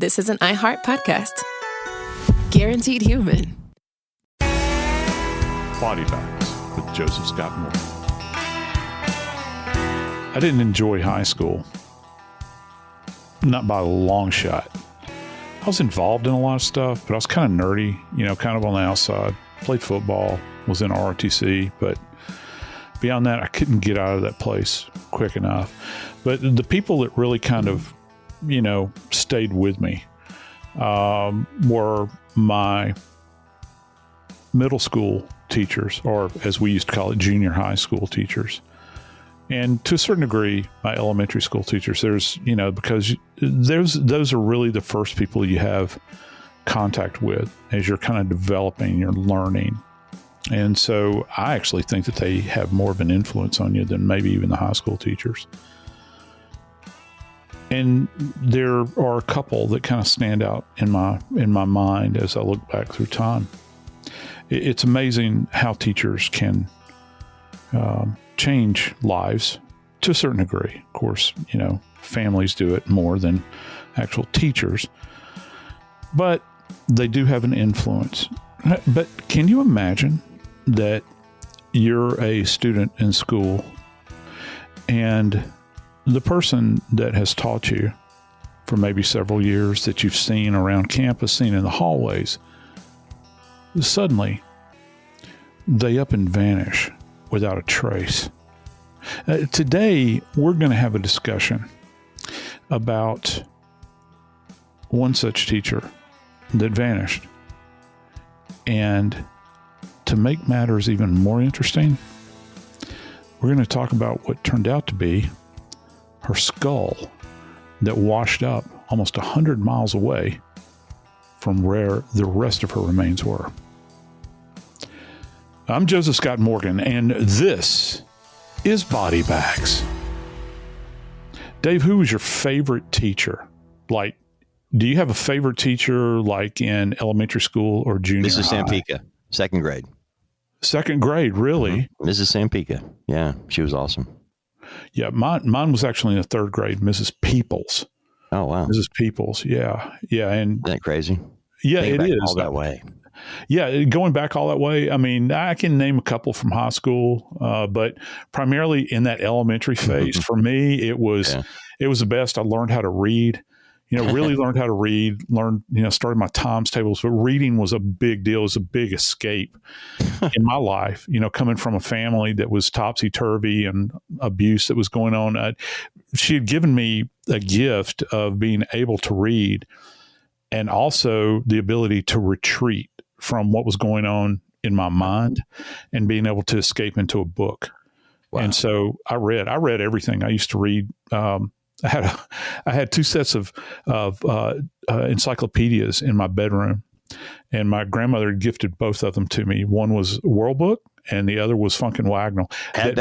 This is an iHeart podcast. Guaranteed human. Body Bags with Joseph Scott Moore. I didn't enjoy high school. Not by a long shot. I was involved in a lot of stuff, but I was kind of nerdy, kind of on the outside. Played football, was in ROTC, but beyond that, I couldn't get out of that place quick enough. But the people that really kind of, stayed with me were my middle school teachers, or as we used to call it, junior high school teachers. And to a certain degree, my elementary school teachers, because those are really the first people you have contact with as you're kind of developing, you're learning. And so I actually think that they have more of an influence on you than maybe even the high school teachers. And there are a couple that kind of stand out in my mind as I look back through time. It's amazing how teachers can change lives to a certain degree. Of course, families do it more than actual teachers, but they do have an influence. But can you imagine that you're a student in school and the person that has taught you for maybe several years that you've seen around campus, seen in the hallways, suddenly they up and vanish without a trace. Today, we're going to have a discussion about one such teacher that vanished. And to make matters even more interesting, we're going to talk about what turned out to be her skull that washed up almost 100 miles away from where the rest of her remains were. I'm Joseph Scott Morgan, and this is Body Bags. Dave, who was your favorite teacher? Like, do you have a favorite teacher like in elementary school or junior high? Mrs. Sampika, second grade. Second grade, really? Mm-hmm. Mrs. Sampika. Yeah, she was awesome. Yeah, mine was actually in the third grade, Mrs. Peoples. Oh, wow. Mrs. Peoples, yeah. And isn't that crazy? Yeah, it is. All that way. Yeah, going back all that way, I mean, I can name a couple from high school, but primarily in that elementary phase, for me, it was the best. I learned how to read, really learned how to read, started my times tables, but reading was a big deal. It was a big escape in my life, coming from a family that was topsy-turvy and abuse that was going on. She had given me a gift of being able to read and also the ability to retreat from what was going on in my mind and being able to escape into a book. Wow. And so I read everything. I used to read. I had two sets of encyclopedias in my bedroom, and my grandmother gifted both of them to me. One was World Book, and the other was Funkin' Wagnall. By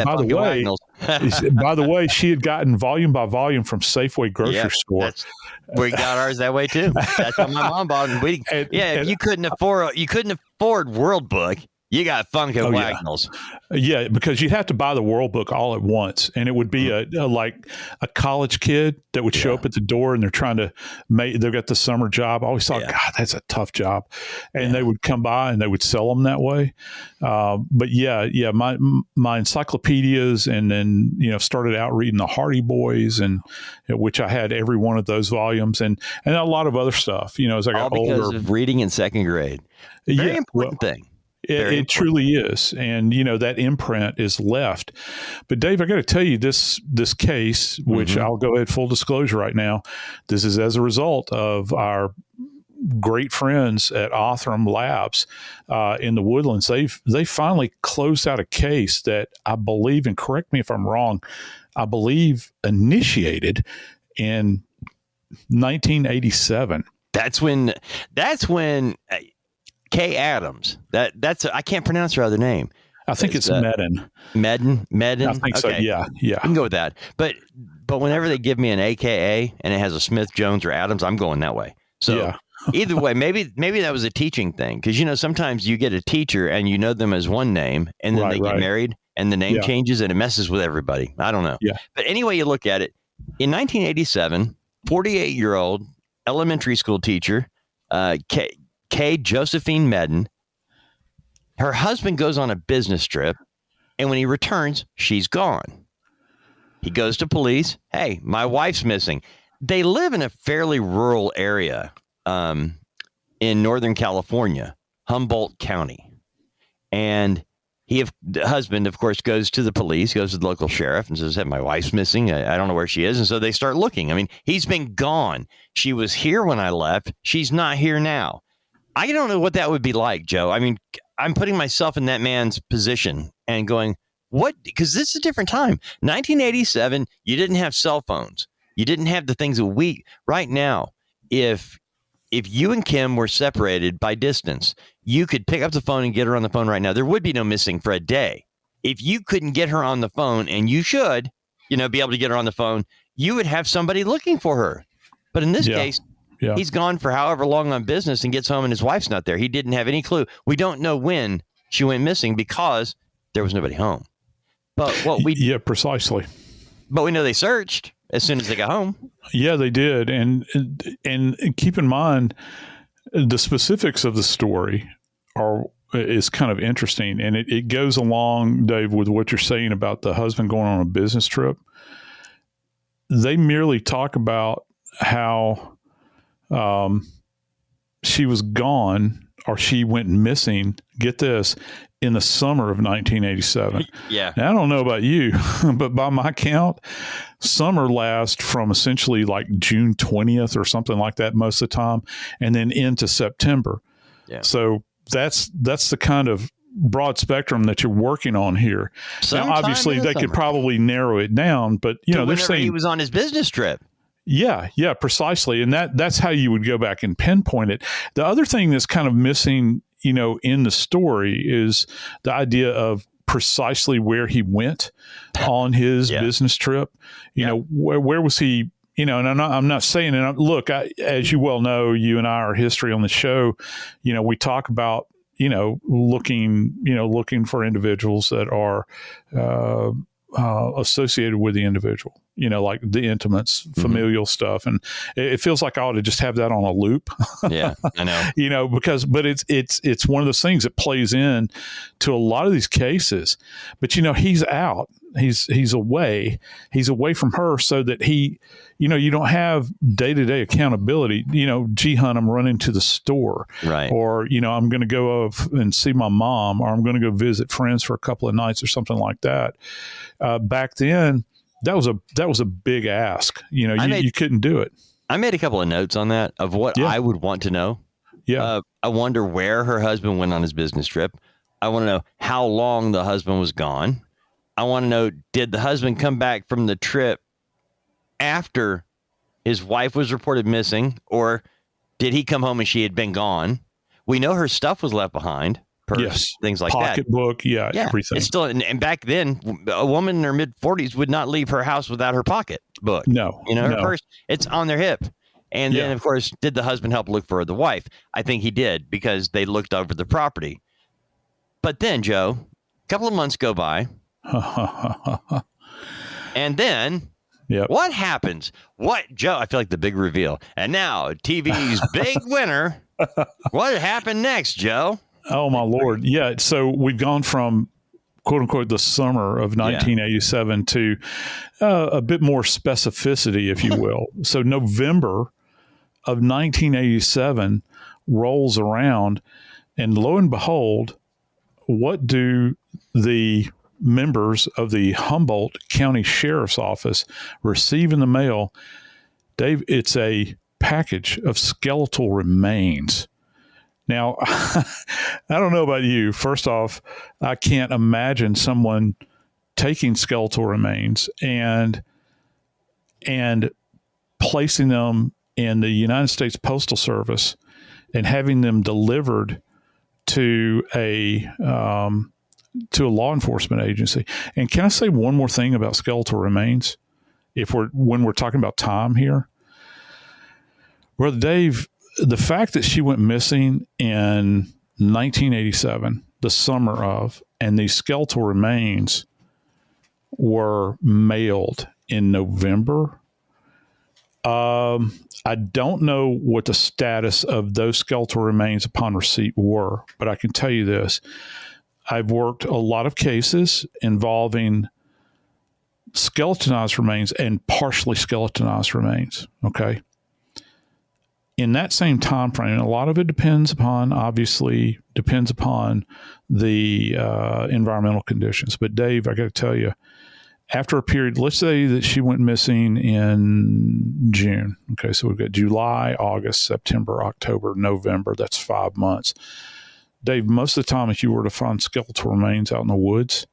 the way, she had gotten volume by volume from Safeway grocery store. We got ours that way too. That's what my mom bought. If you couldn't afford World Book, you got Funkin' Wagnalls. Yeah, because you'd have to buy the World Book all at once, and it would be like a college kid that would show up at the door, and they're trying to they've got the summer job. I always thought, God, that's a tough job, and they would come by and they would sell them that way. But my encyclopedias, and then started out reading the Hardy Boys, and which I had every one of those volumes, and a lot of other stuff. As I got older, because of reading in second grade. Very important thing. It truly is. And, that imprint is left. But Dave, I got to tell you this case, which I'll go ahead, full disclosure right now. This is as a result of our great friends at Othram Labs in the Woodlands. They finally closed out a case that I believe, and correct me if I'm wrong, I believe initiated in 1987. That's when Kay Adams. That's I can't pronounce her other name. I think it's Medin. Medin. I think so. Yeah. I can go with that. But whenever they give me an AKA and it has a Smith, Jones, or Adams, I'm going that way. So either way, maybe that was a teaching thing, because sometimes you get a teacher and you know them as one name, and then they get married and the name changes and it messes with everybody. I don't know. Yeah. But anyway, you look at it in 1987, 48-year-old elementary school teacher, Kay Josephine Medden. Her husband goes on a business trip, and when he returns, she's gone. He goes to police. Hey, my wife's missing. They live in a fairly rural area in Northern California, Humboldt County. And the husband, of course, goes to the police, goes to the local sheriff and says, hey, my wife's missing. I don't know where she is. And so they start looking. I mean, he's been gone. She was here when I left. She's not here now. I don't know what that would be like, Joe. I mean, I'm putting myself in that man's position and going, what? Because this is a different time. 1987, you didn't have cell phones. You didn't have the things that right now, if you and Kim were separated by distance, you could pick up the phone and get her on the phone right now. There would be no missing for a day. If you couldn't get her on the phone, and you should, be able to get her on the phone, you would have somebody looking for her. But in this case, he's gone for however long on business and gets home and his wife's not there. He didn't have any clue. We don't know when she went missing because there was nobody home. But precisely. But we know they searched as soon as they got home. Yeah, they did. And keep in mind, the specifics of the story is kind of interesting. And it goes along, Dave, with what you're saying about the husband going on a business trip. They merely talk about how she was gone, or she went missing, get this, in the summer of 1987. Yeah. Now, I don't know about you, but by my count, summer lasts from essentially like June 20th or something like that most of the time, and then into September. Yeah. So that's the kind of broad spectrum that you're working on here. Now, obviously, they could probably narrow it down, but they're saying he was on his business trip. Yeah, precisely. And that's how you would go back and pinpoint it. The other thing that's kind of missing, in the story is the idea of precisely where he went on his business trip. Where was he? And I'm not saying, and look, as you well know, you and I are history on the show. We talk about looking for individuals that are associated with the individual. Like the intimates, familial stuff. And it feels like I ought to just have that on a loop. Yeah, I know. But it's one of those things that plays in to a lot of these cases. But, he's out. He's away. He's away from her so that you don't have day-to-day accountability. Gee, hun, I'm running to the store. Right. Or, I'm going to go and see my mom, or I'm going to go visit friends for a couple of nights or something like that. Back then, that was a big ask. You couldn't do it. I made a couple of notes on that of what I would want to know. Yeah. I wonder where her husband went on his business trip. I want to know how long the husband was gone. I want to know, did the husband come back from the trip after his wife was reported missing, or did he come home and she had been gone? We know her stuff was left behind. Purse, things like pocketbook, everything. It's still, and back then, a woman in her mid-40s would not leave her house without her pocketbook. No, her purse, it's on their hip. And then, of course, did the husband help look for the wife? I think he did, because they looked over the property. But then, Joe, a couple of months go by, and then what happens? Joe? I feel like the big reveal. And now, TV's big winner. What happened next, Joe? Oh, my Lord. Yeah. So we've gone from, quote unquote, the summer of 1987 to a bit more specificity, if you will. So November of 1987 rolls around, and lo and behold, what do the members of the Humboldt County Sheriff's Office receive in the mail? Dave, it's a package of skeletal remains. Now, I don't know about you. First off, I can't imagine someone taking skeletal remains and placing them in the United States Postal Service and having them delivered to a law enforcement agency. And can I say one more thing about skeletal remains? When we're talking about time here, Brother Dave, the fact that she went missing in 1987, the summer of, and these skeletal remains were mailed in November, I don't know what the status of those skeletal remains upon receipt were, but I can tell you this. I've worked a lot of cases involving skeletonized remains and partially skeletonized remains, okay? In that same time frame, a lot of it depends upon the environmental conditions. But Dave, I got to tell you, after a period, let's say that she went missing in June. Okay, so we've got July, August, September, October, November. That's 5 months. Dave, most of the time, if you were to find skeletal remains out in the woods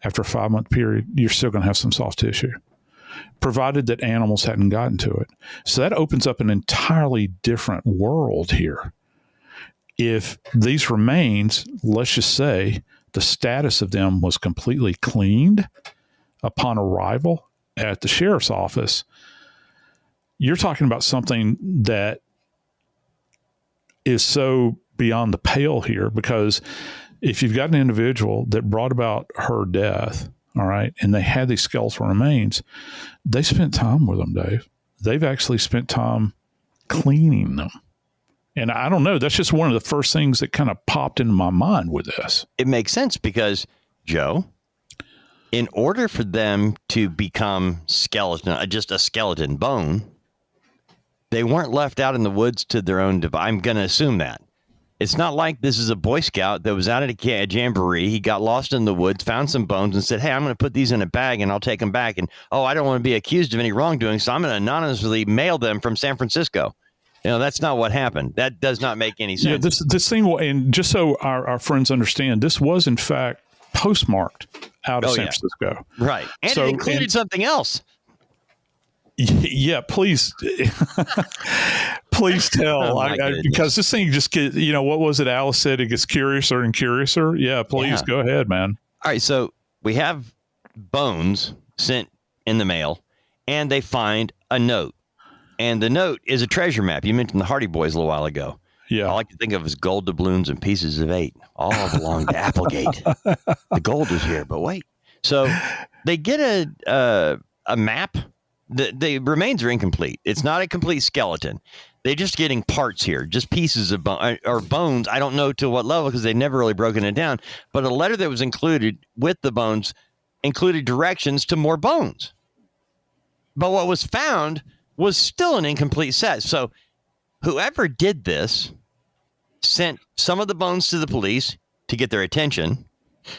after a 5-month period, you're still going to have some soft tissue, provided that animals hadn't gotten to it. So that opens up an entirely different world here. If these remains, let's just say the status of them was completely cleaned upon arrival at the sheriff's office, you're talking about something that is so beyond the pale here, because if you've got an individual that brought about her death, all right, and they had these skeletal remains, they spent time with them, Dave. They've actually spent time cleaning them. And I don't know, that's just one of the first things that kind of popped into my mind with this. It makes sense because, Joe, in order for them to become skeleton, just a skeleton bone, they weren't left out in the woods to their own device. I'm going to assume that. It's not like this is a Boy Scout that was out at a jamboree. He got lost in the woods, found some bones, and said, hey, I'm going to put these in a bag and I'll take them back. And, I don't want to be accused of any wrongdoing, so I'm going to anonymously mail them from San Francisco. That's not what happened. That does not make any sense. Yeah, this thing, and just so our friends understand, this was, in fact, postmarked out of San Francisco. Right. And it included something else. Yeah, please. Please tell. Because this thing just gets, what was it? Alice said it gets curiouser and curiouser. Yeah, please go ahead, man. All right. So we have bones sent in the mail, and they find a note. And the note is a treasure map. You mentioned the Hardy Boys a little while ago. Yeah. I like to think of as gold doubloons and pieces of 8. All belong to Applegate. The gold is here, but wait. So they get a map. The remains are incomplete. It's not a complete skeleton. They're just getting parts here, just pieces of or bones. I don't know to what level because they've never really broken it down. But a letter that was included with the bones included directions to more bones. But what was found was still an incomplete set. So whoever did this sent some of the bones to the police to get their attention.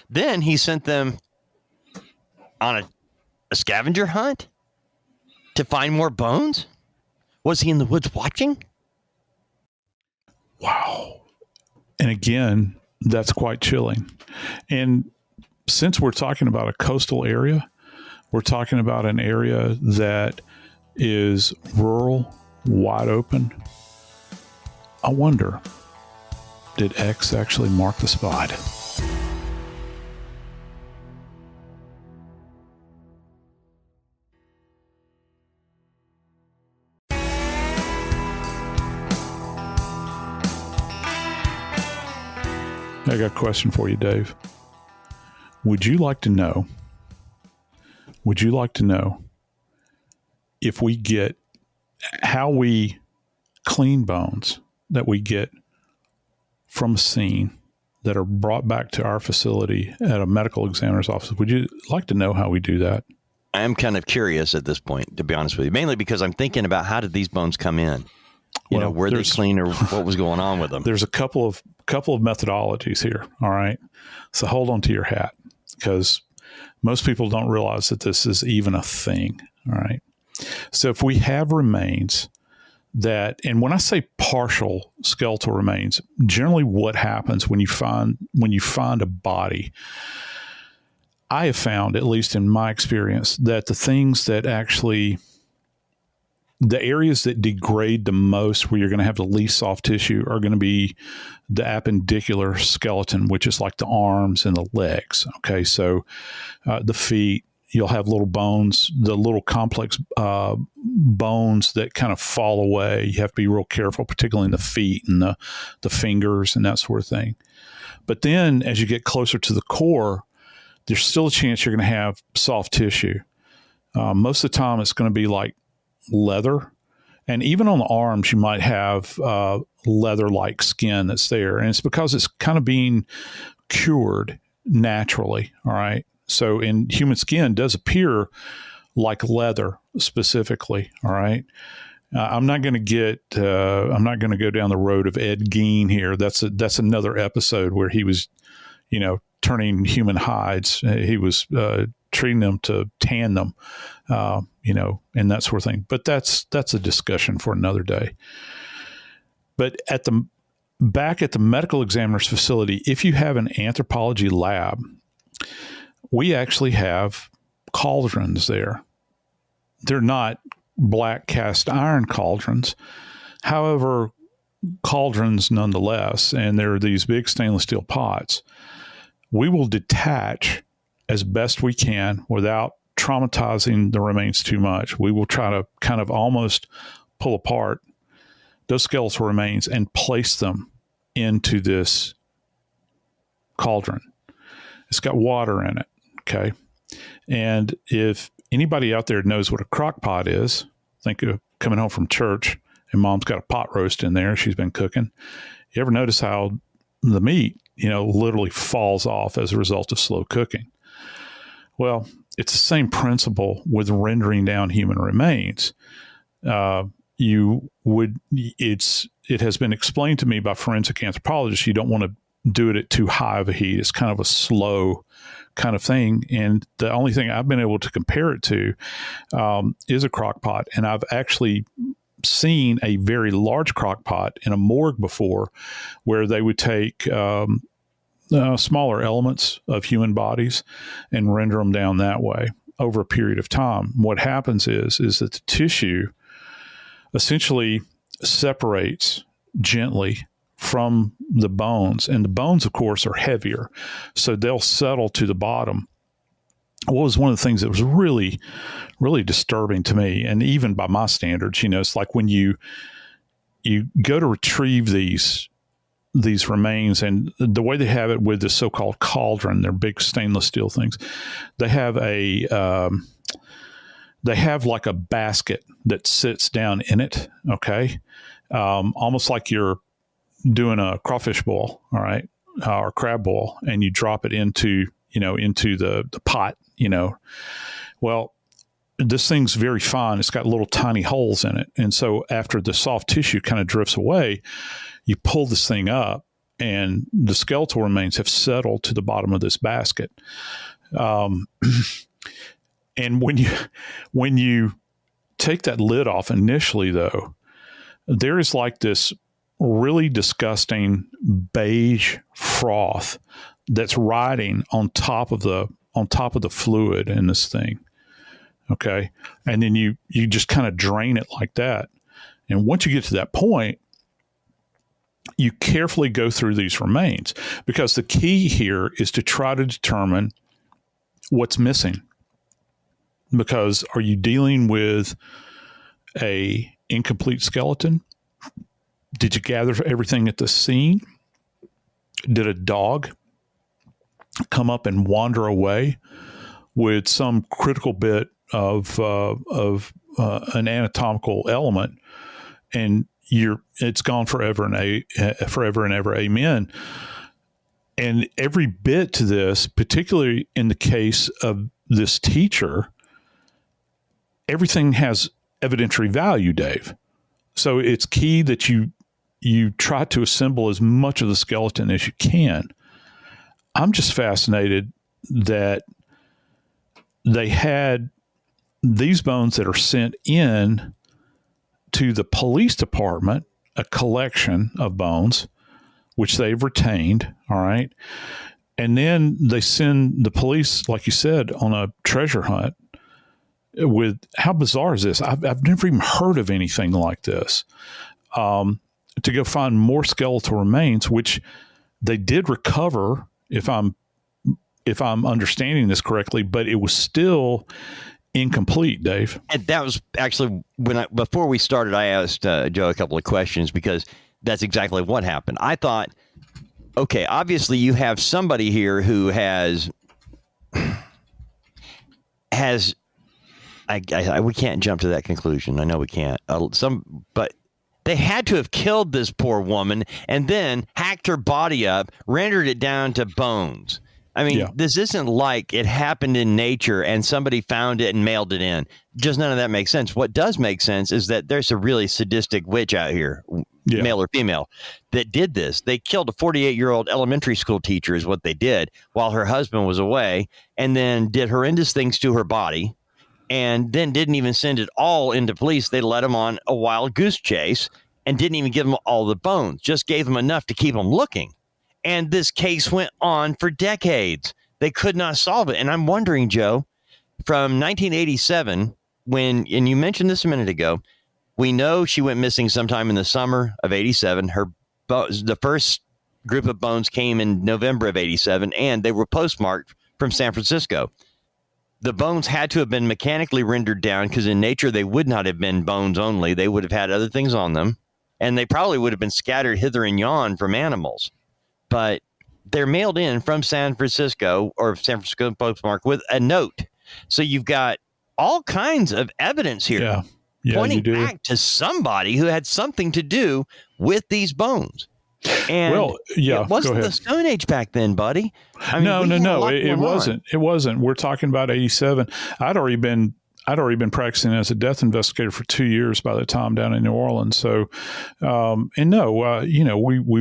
Then he sent them on a scavenger hunt to find more bones. Was he in the woods watching? Wow. And again, that's quite chilling. And since we're talking about a coastal area, we're talking about an area that is rural, wide open. I wonder, did X actually mark the spot? I got a question for you, Dave. Would you like to know if we get how we clean bones that we get from a scene that are brought back to our facility at a medical examiner's office? Would you like to know how we do that? I am kind of curious at this point, to be honest with you, mainly because I'm thinking about how did these bones come in? Were they clean or what was going on with them? There's a couple of methodologies here. All right. So hold on to your hat, because most people don't realize that this is even a thing. All right. So if we have remains that, and when I say partial skeletal remains, generally what happens when you find a body, I have found, at least in my experience, that the things that actually, the areas that degrade the most, where you're going to have the least soft tissue, are going to be the appendicular skeleton, which is like the arms and the legs. Okay. So the feet, you'll have little bones, the little complex bones that kind of fall away. You have to be real careful, particularly in the feet and the fingers and that sort of thing. But then as you get closer to the core, there's still a chance you're going to have soft tissue. Most of the time it's going to be like leather, And even on the arms, you might have leather-like skin that's there. And it's because it's kind of being cured naturally. All right. So in human skin does appear like leather specifically. All right. I'm not going to go down the road of Ed Gein here. That's another episode where he was, turning human hides. He was treating them to tan them, and that sort of thing. But that's a discussion for another day. But back at the medical examiner's facility, if you have an anthropology lab, we actually have cauldrons there. They're not black cast iron cauldrons. However, cauldrons nonetheless, and they're these big stainless steel pots. We will detach as best we can without traumatizing the remains too much. We will try to kind of almost pull apart those skeletal remains and place them into this cauldron. It's got water in it, okay? And if anybody out there knows what a crock pot is, think of coming home from church and mom's got a pot roast in there she's been cooking. You ever notice how the meat, literally falls off as a result of slow cooking? Well, it's the same principle with rendering down human remains. It has been explained to me by forensic anthropologists, you don't want to do it at too high of a heat. It's kind of a slow kind of thing. And the only thing I've been able to compare it to is a crock pot. And I've actually seen a very large crock pot in a morgue before where they would take smaller elements of human bodies and render them down that way over a period of time. What happens is that the tissue essentially separates gently from the bones, and the bones, of course, are heavier, so they'll settle to the bottom. What was one of the things that was really, really disturbing to me, and even by my standards, it's like when you go to retrieve these remains, and the way they have it with the so-called cauldron, they're big stainless steel things. They have like a basket that sits down in it. Okay. Almost like you're doing a crawfish boil. All right. Or crab boil, and you drop it into the pot, well, this thing's very fine. It's got little tiny holes in it. And so after the soft tissue kind of drifts away, you pull this thing up and the skeletal remains have settled to the bottom of this basket. And when you take that lid off initially, though, there is like this really disgusting beige froth that's riding on top of the fluid in this thing. Okay. And then you just kind of drain it like that. And once you get to that point, you carefully go through these remains, because the key here is to try to determine what's missing. Because are you dealing with a incomplete skeleton? Did you gather everything at the scene? Did a dog come up and wander away with some critical bit of an anatomical element, and it's gone forever and ever, amen. And every bit to this, particularly in the case of this teacher, everything has evidentiary value, Dave. So it's key that you try to assemble as much of the skeleton as you can. I'm just fascinated that they had these bones that are sent in to the police department, a collection of bones, which they've retained. All right. And then they send the police, like you said, on a treasure hunt with, how bizarre is this? I've never even heard of anything like this, to go find more skeletal remains, which they did recover, if I'm understanding this correctly, but it was still incomplete, Dave. And that was actually before we started, I asked Joe a couple of questions, because that's exactly what happened. I thought, okay, obviously you have somebody here who has we can't jump to that conclusion. I know we can't. But they had to have killed this poor woman and then hacked her body up, rendered it down to bones. I mean, This isn't like it happened in nature and somebody found it and mailed it in. Just none of that makes sense. What does make sense is that there's a really sadistic witch out here, male or female, that did this. They killed a 48-year-old elementary school teacher is what they did while her husband was away, and then did horrendous things to her body, and then didn't even send it all into police. They let him on a wild goose chase and didn't even give him all the bones, just gave him enough to keep him looking. And this case went on for decades. They could not solve it. And I'm wondering, Joe, from 1987, and you mentioned this a minute ago, we know she went missing sometime in the summer of 87. The first group of bones came in November of 87, and they were postmarked from San Francisco. The bones had to have been mechanically rendered down because in nature they would not have been bones only. They would have had other things on them, and they probably would have been scattered hither and yon from animals. But they're mailed in from San Francisco or San Francisco postmark with a note. So you've got all kinds of evidence here pointing back to somebody who had something to do with these bones. And it wasn't the Stone Age back then, buddy. I mean, no. It wasn't. It wasn't. We're talking about 87. I'd already been practicing as a death investigator for 2 years by the time down in New Orleans. So, we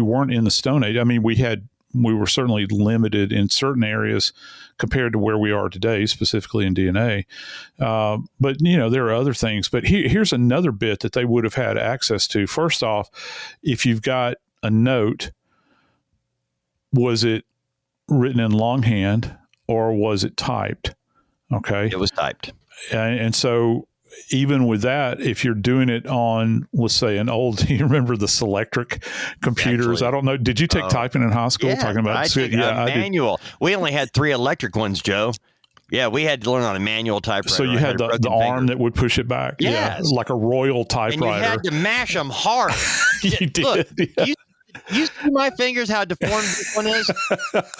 weren't in the Stone Age. I mean, we were certainly limited in certain areas compared to where we are today, specifically in DNA. But, there are other things. But here's another bit that they would have had access to. First off, if you've got a note, was it written in longhand or was it typed? Okay. It was typed. And so even with that, if you're doing it on, let's say, an old, you remember the Selectric computers? Exactly. I don't know. Did you take typing in high school? Yeah, Talking about I took a manual. We only had 3 electric ones, Joe. Yeah, we had to learn on a manual typewriter. So you had the arm that would push it back? Yes. Yeah, like a Royal typewriter. And you had to mash them hard. You did. Look, you see my fingers, how deformed this one is?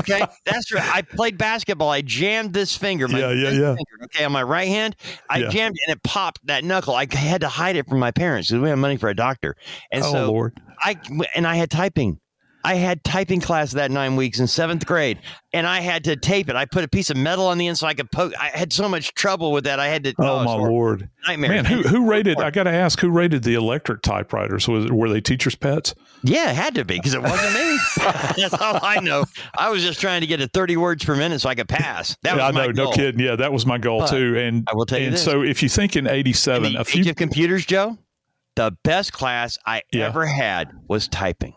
Okay, that's right. I played basketball. I jammed this finger. My finger, okay, on my right hand, I jammed it and it popped that knuckle. I had to hide it from my parents because we had money for a doctor. And Lord. I had typing. I had typing class that 9 weeks in 7th grade, and I had to tape it. I put a piece of metal on the end so I could poke. I had so much trouble with that. I had to. Oh my Lord! Nightmare. Man, who rated? I got to ask, who rated the electric typewriters? Were they teachers' pets? Yeah, it had to be because it wasn't me. That's all I know. I was just trying to get to 30 words per minute so I could pass. That was my goal. No kidding. Yeah, that was my goal too. And I will tell you this. So if you think in 87, in the age of computers, Joe, the best class I ever had was typing.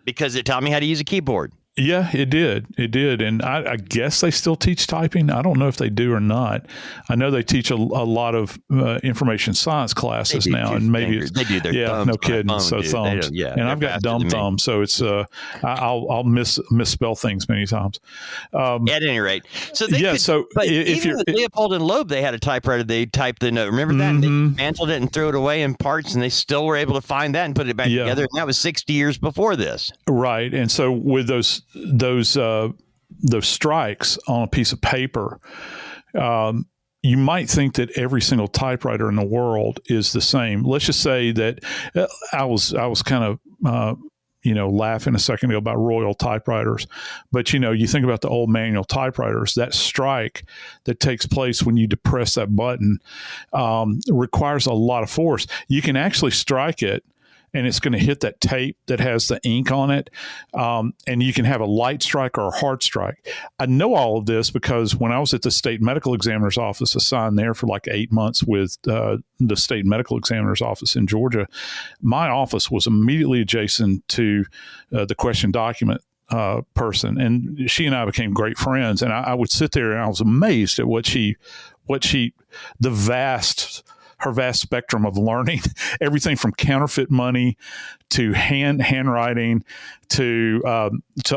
Because it taught me how to use a keyboard. Yeah, it did. It did. And I guess they still teach typing. I don't know if they do or not. I know they teach a lot of information science classes now. And maybe they do their thumbs. No kidding. Thumbs. And I've got dumb thumbs. So it's I'll misspell things many times. At any rate. So they but even with Leopold and Loeb, they had a typewriter. They typed the note. Remember that? Mm-hmm. They dismantled it and threw it away in parts, and they still were able to find that and put it back together. And that was 60 years before this. Right. And so with those strikes on a piece of paper, you might think that every single typewriter in the world is the same. Let's just say that I was kind of laughing a second ago about Royal typewriters, but you think about the old manual typewriters. That strike that takes place when you depress that button requires a lot of force. You can actually strike it, and it's going to hit that tape that has the ink on it. And you can have a light strike or a hard strike. I know all of this because when I was at the state medical examiner's office, assigned there for like 8 months with the state medical examiner's office in Georgia, my office was immediately adjacent to the question document person. And she and I became great friends. And I would sit there and I was amazed at her vast spectrum of learning, everything from counterfeit money to handwriting to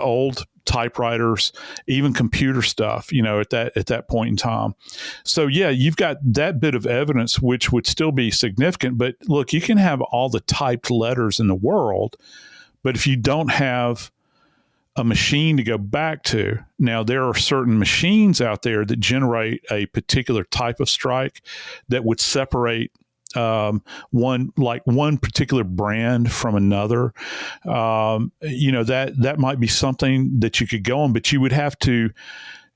old typewriters, even computer stuff, at that point in time. So yeah, you've got that bit of evidence, which would still be significant. But look, you can have all the typed letters in the world, but if you don't have a machine to go back to. Now, there are certain machines out there that generate a particular type of strike that would separate one particular brand from another. That might be something that you could go on, but you would have to,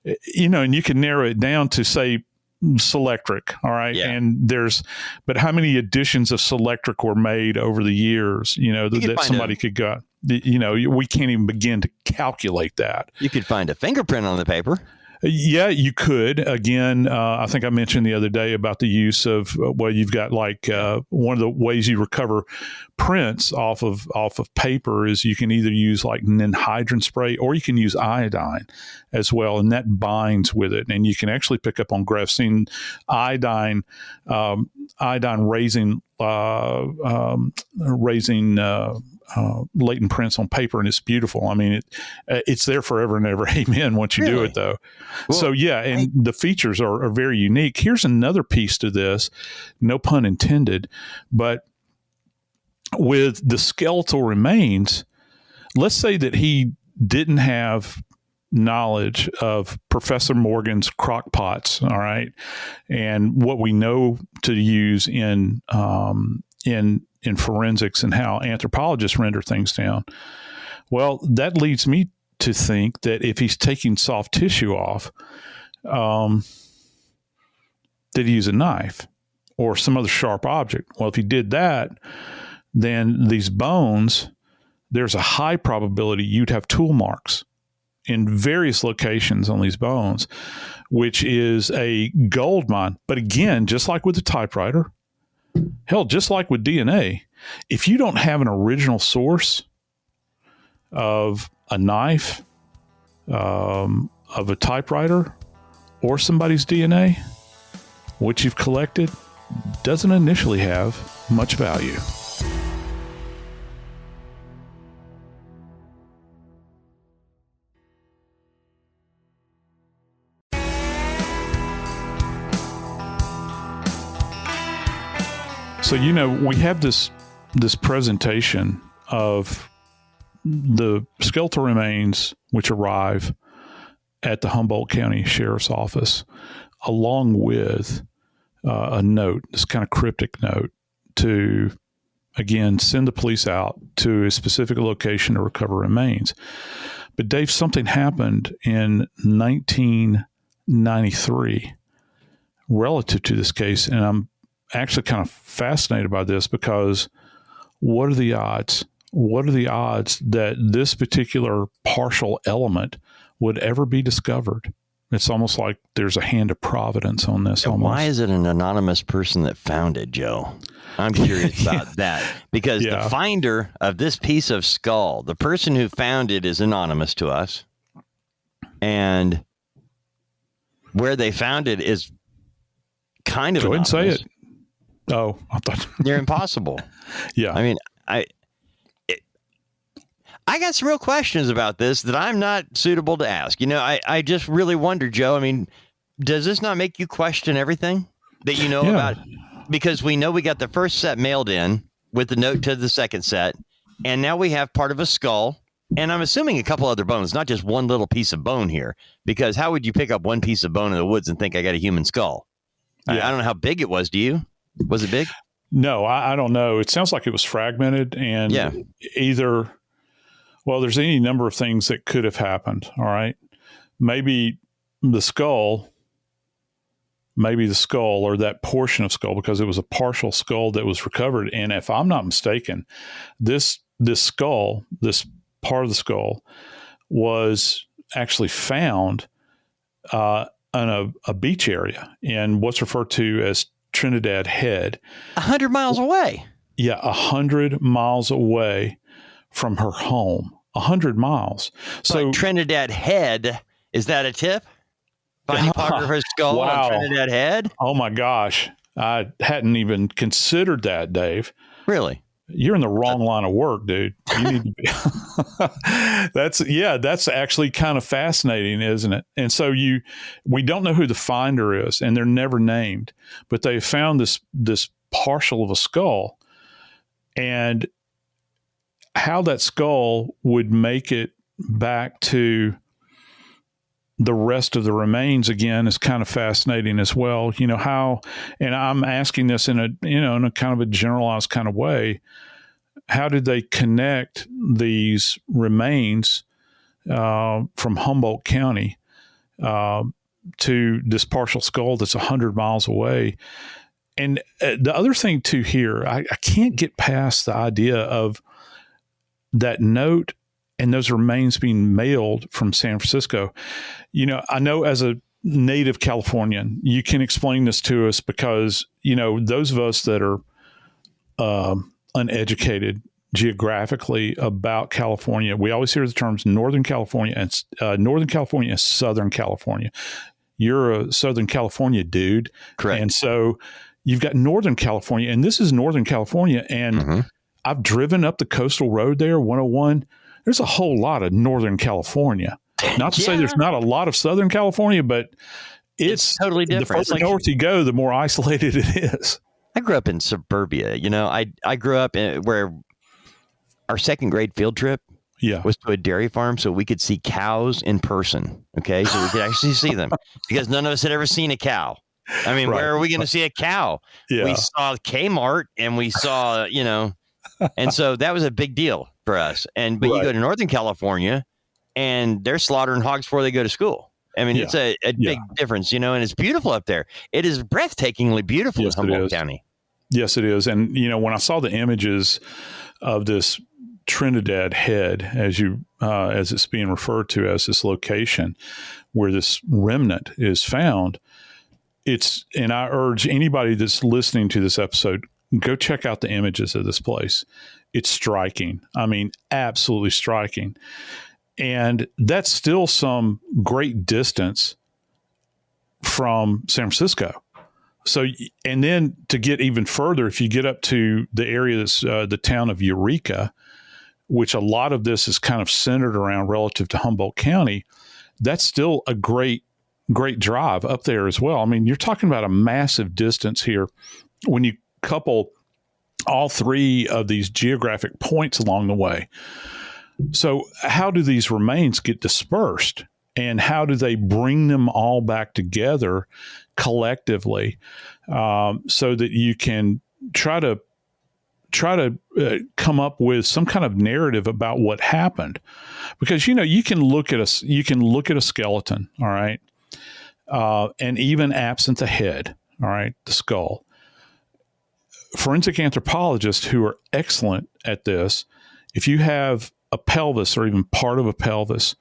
and you can narrow it down to, say, Selectric. All right. Yeah. But how many editions of Selectric were made over the years, that somebody could go, we can't even begin to calculate that. You could find a fingerprint on the paper. Yeah, you could. Again, I think I mentioned the other day about the use of, you've got one of the ways you recover prints off of paper is you can either use like ninhydrin spray or you can use iodine as well, and that binds with it. And you can actually pick up on graphene iodine raising latent prints on paper, and it's beautiful. I mean, it's there forever and ever. Amen. Once you do it, though. Well, so yeah, and the features are very unique. Here's another piece to this, no pun intended, but with the skeletal remains, let's say that he didn't have knowledge of Professor Morgan's crock pots, all right, and what we know to use in forensics and how anthropologists render things down. Well, that leads me to think that if he's taking soft tissue off, did he use a knife or some other sharp object? Well, if he did that, then these bones, there's a high probability you'd have tool marks in various locations on these bones, which is a gold mine. But again, just like with the typewriter, hell, just like with DNA, if you don't have an original source of a knife, of a typewriter, or somebody's DNA, what you've collected doesn't initially have much value. So, we have this presentation of the skeletal remains which arrive at the Humboldt County Sheriff's Office, along with a note, this kind of cryptic note, to, again, send the police out to a specific location to recover remains. But Dave, something happened in 1993 relative to this case, and I'm actually kind of fascinated by this because what are the odds? What are the odds that this particular partial element would ever be discovered? It's almost like there's a hand of providence on this. Why is it an anonymous person that found it, Joe? I'm curious about that because the finder of this piece of skull, the person who found it, is anonymous to us. And where they found it is kind of anonymous. Go ahead and say it. Oh, I thought they're impossible. Yeah. I mean, I got some real questions about this that I'm not suitable to ask. I just really wonder, Joe. I mean, does this not make you question everything that you know about? Because we know we got the first set mailed in with the note to the second set, and now we have part of a skull, and I'm assuming a couple other bones, not just one little piece of bone here, because how would you pick up one piece of bone in the woods and think I got a human skull? Yeah. I don't know how big it was. Do you? Was it big? No, I don't know. It sounds like it was fragmented, and there's any number of things that could have happened. All right. Maybe the skull or that portion of skull, because it was a partial skull that was recovered. And if I'm not mistaken, this skull, this part of the skull, was actually found in a beach area in what's referred to as Trinidad Head. 100 miles away. Yeah, 100 miles away from her home. 100 miles. So Trinidad Head, is that a tip? Finding part of her skull on Trinidad Head? Oh my gosh. I hadn't even considered that, Dave. Really? You're in the wrong line of work, dude. You need to be. That's actually kind of fascinating, isn't it? And so we don't know who the finder is, and they're never named, but they found this partial of a skull, and how that skull would make it back to the rest of the remains again is kind of fascinating as well. How, and I'm asking this in a kind of a generalized kind of way. How did they connect these remains from Humboldt County to this partial skull that's 100 miles away? And the other thing too here, I can't get past the idea of that note and those remains being mailed from San Francisco. I know as a native Californian, you can explain this to us because, those of us that are uneducated geographically about California, we always hear the terms Northern California and Southern California. You're a Southern California dude. Correct. And so you've got Northern California, and this is Northern California. And I've driven up the coastal road there, 101. There's a whole lot of Northern California. Not to say there's not a lot of Southern California, but it's totally different. The further north you go, the more isolated it is. I grew up in suburbia. I grew up where our second grade field trip was to a dairy farm so we could see cows in person. Okay. So we could actually see them because none of us had ever seen a cow. I mean, where are we going to see a cow? Yeah. We saw Kmart and we saw, and so that was a big deal for us. But you go to Northern California and they're slaughtering hogs before they go to school. I mean, it's a big difference, and it's beautiful up there. It is breathtakingly beautiful in Humboldt County. Yes, it is. And, when I saw the images of this Trinidad head, as it's being referred to as this location where this remnant is found, and I urge anybody that's listening to this episode, go check out the images of this place. It's striking. I mean, absolutely striking. And that's still some great distance from San Francisco. So, and then to get even further, if you get up to the area that's the town of Eureka, which a lot of this is kind of centered around relative to Humboldt County, that's still a great drive up there as well. I mean, you're talking about a massive distance here when you couple all three of these geographic points along the way. So how do these remains get dispersed, and how do they bring them all back together collectively so that you can try to come up with some kind of narrative about what happened? Because you can look at a skeleton, all right, and even absent the head, all right, the skull. Forensic anthropologists who are excellent at this, if you have a pelvis or even part of a pelvis,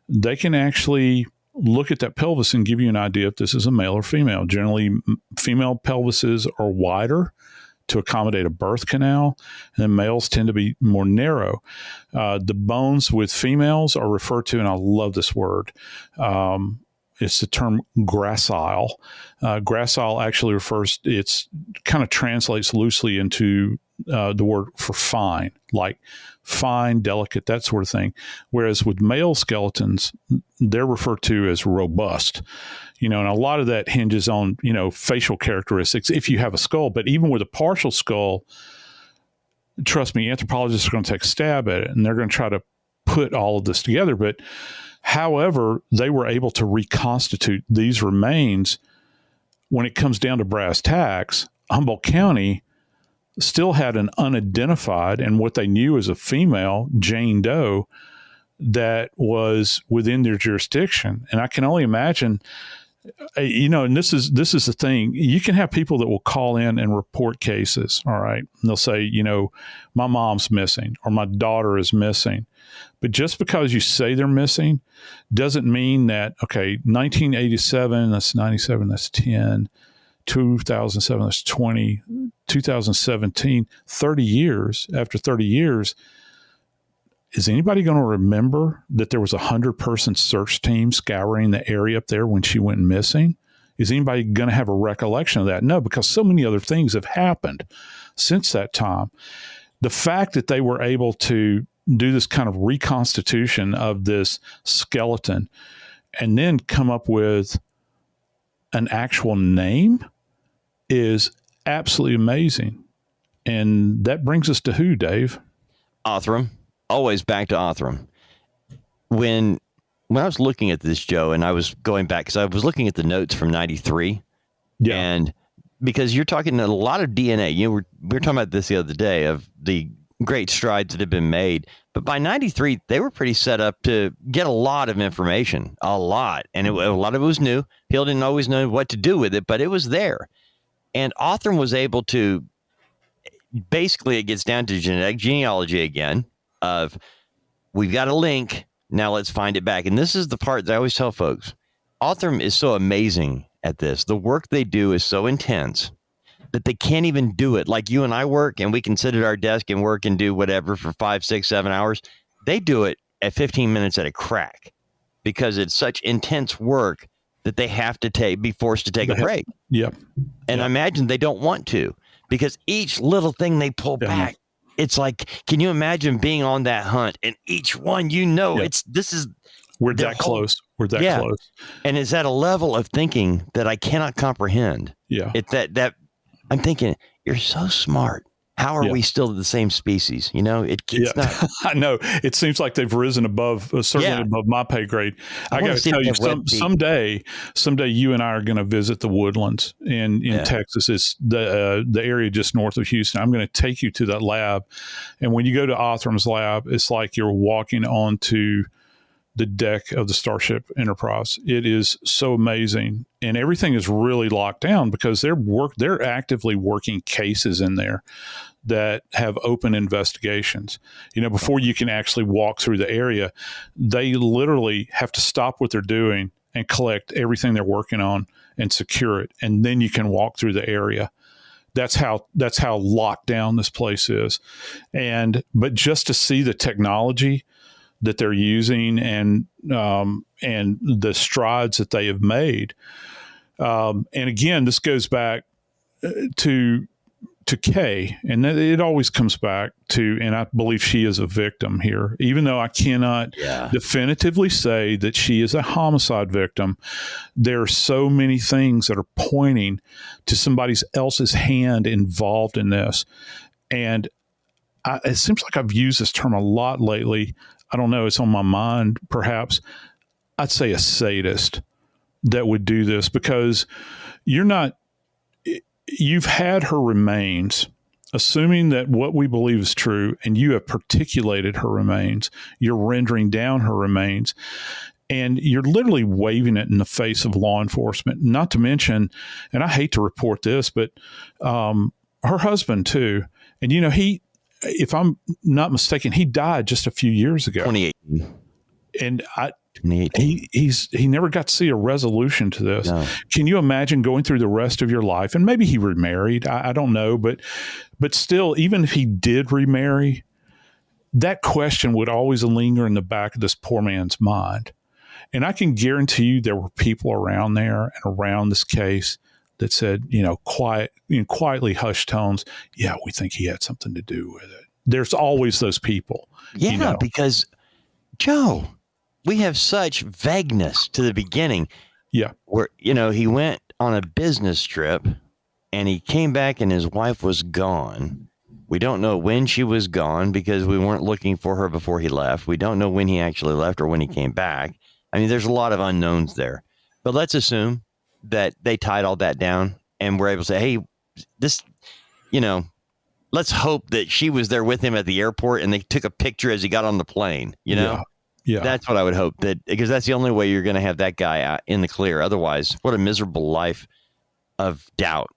they can actually look at that pelvis and give you an idea if this is a male or female. Generally, female pelvises are wider to accommodate a birth canal, and then males tend to be more narrow. The bones with females are referred to, and I love this word, it's the term gracile. Gracile actually it's kind of translates loosely into the word for fine, like fine, delicate, that sort of thing. Whereas with male skeletons, they're referred to as robust. And a lot of that hinges on, facial characteristics if you have a skull. But even with a partial skull, trust me, anthropologists are going to take a stab at it, and they're going to try to put all of this together. But however, they were able to reconstitute these remains. When it comes down to brass tacks, Humboldt County still had an unidentified, and what they knew as a female, Jane Doe, that was within their jurisdiction. And I can only imagine, and this is the thing, you can have people that will call in and report cases, all right? And they'll say, my mom's missing or my daughter is missing. But just because you say they're missing doesn't mean that, 1987, that's 97, that's 10, 2007, that's 20, 2017, 30 years, after 30 years, is anybody going to remember that there was a 100-person search team scouring the area up there when she went missing? Is anybody going to have a recollection of that? No, because so many other things have happened since that time. The fact that they were able to do this kind of reconstitution of this skeleton and then come up with an actual name is absolutely amazing. And that brings us to who, Dave? Othram. Always back to Othram. when I was looking at this, Joe, and I was going back because I was looking at the notes from '93, and because you're talking a lot of DNA, we were talking about this the other day of the great strides that have been made, but by '93 they were pretty set up to get a lot of information, a lot, and a lot of it was new. People didn't always know what to do with it, but it was there, and Othram was able to. Basically, it gets down to genetic genealogy again. Of we've got a link. Now let's find it back. And this is the part that I always tell folks. Othram is so amazing at this. The work they do is so intense that they can't even do it like you and I work, and we can sit at our desk and work and do whatever for 5, 6, 7 hours. They do it at 15 minutes at a crack because it's such intense work that they have to be forced to take a break. Yep. And I imagine they don't want to because each little thing they pull back, it's like, can you imagine being on that hunt and each one, we're that close. We're that close. And it's at a level of thinking that I cannot comprehend. Yeah. It's that I'm thinking, you're so smart. How are we still the same species? It's not. I know. It seems like they've risen above, certainly above my pay grade. I got to tell you, someday you and I are going to visit the woodlands in Texas. It's the area just north of Houston. I'm going to take you to that lab. And when you go to Othram's lab, it's like you're walking onto the deck of the Starship Enterprise. It is so amazing. And everything is really locked down because they're actively working cases in there that have open investigations. Before you can actually walk through the area, they literally have to stop what they're doing and collect everything they're working on and secure it. And then you can walk through the area. That's how locked down this place is. But just to see the technology that they're using and the strides that they have made. And again, this goes back to Kay, and it always comes back to, and I believe she is a victim here, even though I cannot definitively say that she is a homicide victim. There are so many things that are pointing to somebody else's hand involved in this. And it seems like I've used this term a lot lately. I don't know. It's on my mind, perhaps. I'd say a sadist that would do this because you've had her remains, assuming that what we believe is true, and you have particulated her remains. You're rendering down her remains, and you're literally waving it in the face of law enforcement. Not to mention, and I hate to report this, but her husband too. And, if I'm not mistaken, he died just a few years ago. 2018. And he never got to see a resolution to this. No. Can you imagine going through the rest of your life? And maybe he remarried. I don't know. But still, even if he did remarry, that question would always linger in the back of this poor man's mind. And I can guarantee you there were people around there and around this case that said, quietly hushed tones, we think he had something to do with it. There's always those people. Yeah, because, Joe, we have such vagueness to the beginning. Yeah. Where, he went on a business trip and he came back and his wife was gone. We don't know when she was gone because we weren't looking for her before he left. We don't know when he actually left or when he came back. I mean, there's a lot of unknowns there. But let's assume that they tied all that down and were able to say, hey, this, let's hope that she was there with him at the airport and they took a picture as he got on the plane, Yeah. That's what I would hope, because that's the only way you're going to have that guy in the clear. Otherwise, what a miserable life of doubt.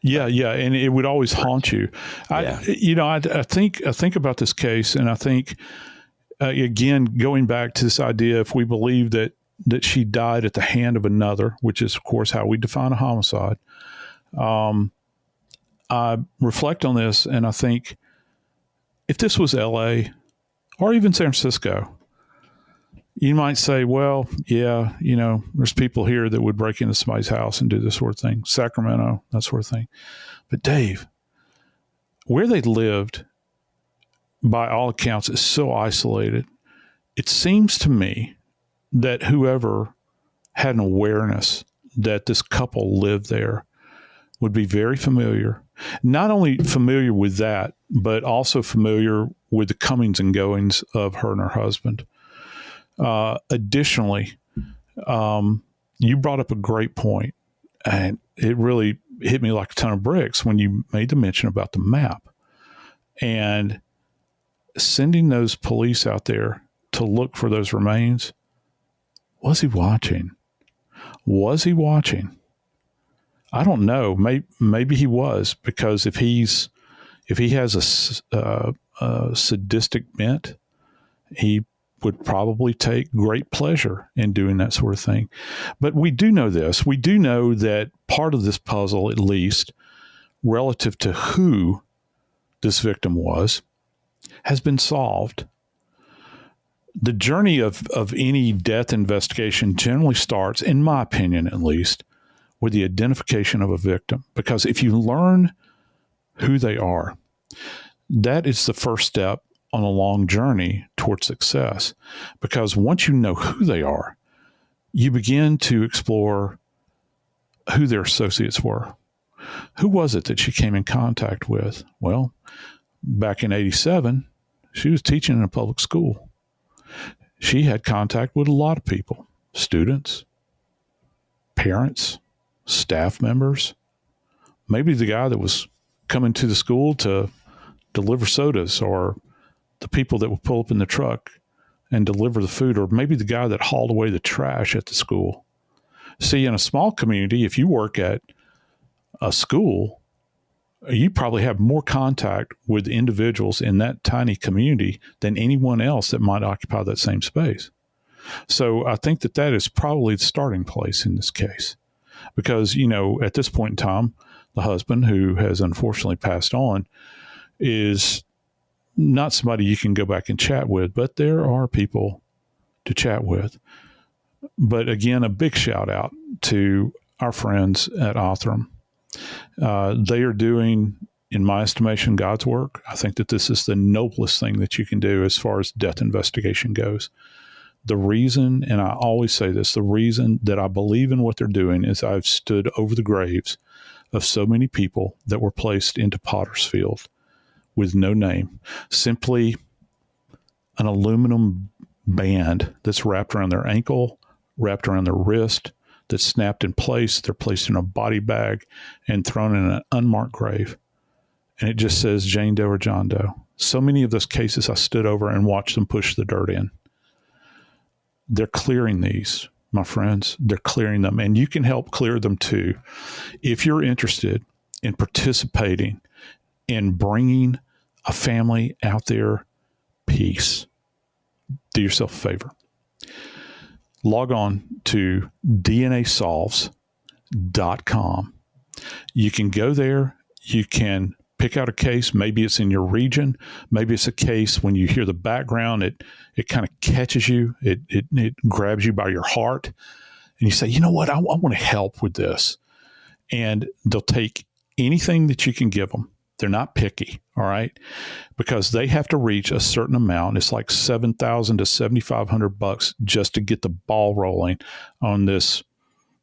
Yeah. And it would always haunt you. I think about this case, and I think, again, going back to this idea, if we believe that she died at the hand of another, which is, of course, how we define a homicide. I reflect on this and I think if this was LA or even San Francisco, you might say, well, there's people here that would break into somebody's house and do this sort of thing. Sacramento, that sort of thing. But Dave, where they lived, by all accounts, is so isolated. It seems to me that whoever had an awareness that this couple lived there would be very familiar, not only familiar with that, but also familiar with the comings and goings of her and her husband. Additionally, you brought up a great point, and it really hit me like a ton of bricks when you made the mention about the map and sending those police out there to look for those remains. Was he watching? Was he watching? I don't know. Maybe he was, because if he has a sadistic bent, he would probably take great pleasure in doing that sort of thing. But we do know this. We do know that part of this puzzle, at least relative to who this victim was, has been solved. The journey of any death investigation generally starts, in my opinion at least, with the identification of a victim. Because if you learn who they are, that is the first step on a long journey towards success. Because once you know who they are, you begin to explore who their associates were. Who was it that she came in contact with? Well, back in 87, she was teaching in a public school. She had contact with a lot of people, students, parents, staff members, maybe the guy that was coming to the school to deliver sodas, or the people that would pull up in the truck and deliver the food, or maybe the guy that hauled away the trash at the school. See, in a small community, if you work at a school, you probably have more contact with individuals in that tiny community than anyone else that might occupy that same space. So I think that is probably the starting place in this case. Because, at this point in time, the husband, who has unfortunately passed on, is not somebody you can go back and chat with, but there are people to chat with. But again, a big shout out to our friends at Othram. They are doing, in my estimation, God's work. I think that this is the noblest thing that you can do as far as death investigation goes. The reason, and I always say this, the reason that I believe in what they're doing is I've stood over the graves of so many people that were placed into Potter's Field with no name, simply an aluminum band that's wrapped around their ankle, wrapped around their wrist, that's snapped in place. They're placed in a body bag and thrown in an unmarked grave. And it just says Jane Doe or John Doe. So many of those cases I stood over and watched them push the dirt in. They're clearing these, my friends. They're clearing them. And you can help clear them too. If you're interested in participating in bringing a family out there peace, do yourself a favor. Log on to DNAsolves.com. You can go there. You can pick out a case. Maybe it's in your region. Maybe it's a case when you hear the background, it kind of catches you. It grabs you by your heart. And you say, you know what? I want to help with this. And they'll take anything that you can give them. They're not picky, all right? Because they have to reach a certain amount. It's like $7,000 to $7,500 just to get the ball rolling on this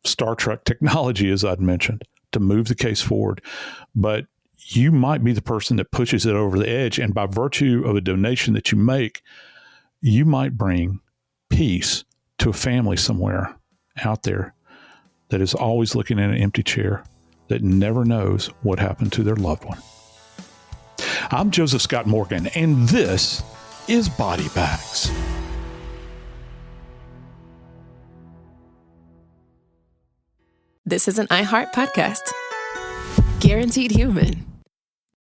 Star Trek technology, as I'd mentioned, to move the case forward. But you might be the person that pushes it over the edge. And by virtue of a donation that you make, you might bring peace to a family somewhere out there that is always looking at an empty chair, that never knows what happened to their loved one. I'm Joseph Scott Morgan, and this is Body Bags. This is an iHeart podcast. Guaranteed human.